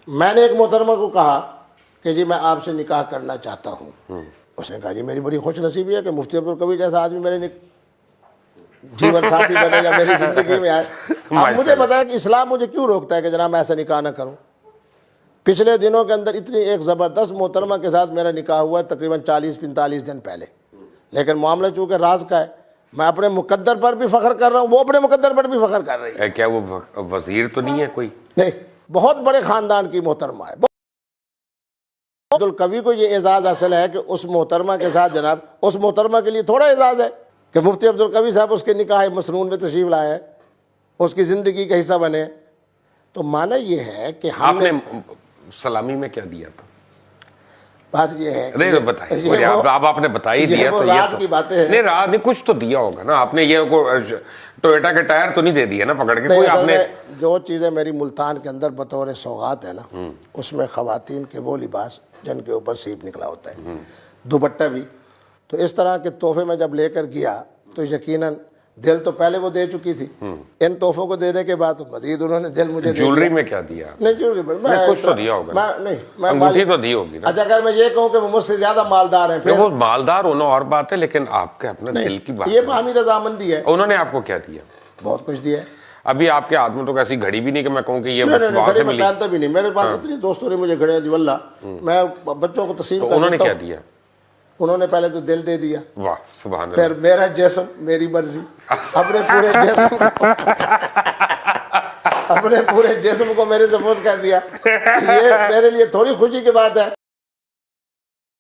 میں نے ایک محترمہ کو کہا کہ جی میں آپ سے نکاح کرنا چاہتا ہوں. اس نے کہا جی میری بڑی خوش نصیبی ہے کہ مفتی عبدالقوی جیسا آدمی میرے جیون ساتھی بنے یا میری زندگی میں آئے. اب مجھے پتا ہے کہ اسلام مجھے کیوں روکتا ہے کہ جناب میں ایسا نکاح نہ کروں. پچھلے دنوں کے اندر اتنی ایک زبردست محترمہ کے ساتھ میرا نکاح ہوا ہے تقریباً 40-45 دن پہلے. لیکن معاملہ چونکہ راز کا ہے، میں اپنے مقدر پر بھی فخر کر رہا ہوں، وہ اپنے مقدر پر بھی فخر کر رہی ہے. کیا وہ وزیر تو نہیں ہے کوئی؟ نہیں، بہت بڑے خاندان کی محترمہ ہے. عبدالقوی کو یہ اعزاز حاصل ہے کہ اس محترمہ کے ساتھ جناب، اس محترمہ کے لیے تھوڑا اعزاز ہے کہ مفتی عبدالقوی صاحب اس کے نکاح مسنون میں تشریف لائے ہیں، اس کی زندگی کا حصہ بنے. تو معنی یہ ہے کہ آپ نے سلامی میں کیا دیا تھا؟ بات یہ ہے نہیں بتائیے، آپ نے بتا ہی دیا تو یہ راز کی باتیں ہیں. نہیں، راز نہیں، کچھ تو دیا ہوگا نا آپ نے. یہ ٹویوٹا کے ٹائر تو نہیں دے دیے نا پکڑ کے کوئی آپ نے؟ جو چیزیں میری ملتان کے اندر بطور سوغات ہے نا، اس میں خواتین کے وہ لباس جن کے اوپر سیپ نکلا ہوتا ہے، دوپٹہ بھی. تو اس طرح کے تحفے میں جب لے کر گیا تو یقیناً دل تو پہلے وہ دے چکی تھی، ان تحفوں کو دینے کے بعد مزید انہوں نے دل مجھے جیولری میں کیا دیا؟ نہیں جیولری میں کچھ تو دیا ہوگا، نہیں انگوٹھی تو دی ہوگی نا. اچھا اگر میں یہ کہوں کہ وہ مجھ سے زیادہ مالدار ہیں پھر وہ مالدار ہونا اور بات ہے، لیکن آپ کے اپنے دل کی بات یہ باہمی رضامندی ہے. انہوں نے آپ کو کیا دیا؟ بہت کچھ دیا ہے. ابھی آپ کے ہاتھ میں تو ایسی گھڑی بھی نہیں کہ میں کہوں کہ یہ نہیں وہاں گھڑی سے میں ملی. پہنتا بھی نہیں، میرے پاس اتنی دوستوں نے مجھے گھڑیاں دی واللہ. میں بچوں کو تسلیم کر دیتا ہوں. انہوں نے کیا دیا؟ انہوں نے پہلے تو دل دے دیا، واہ سبحان اللہ. پھر میرا جسم میری مرضی، اپنے پورے جسم اپنے پورے جسم کو میرے سپورٹ کر دیا. یہ میرے لیے تھوڑی خوشی کی بات ہے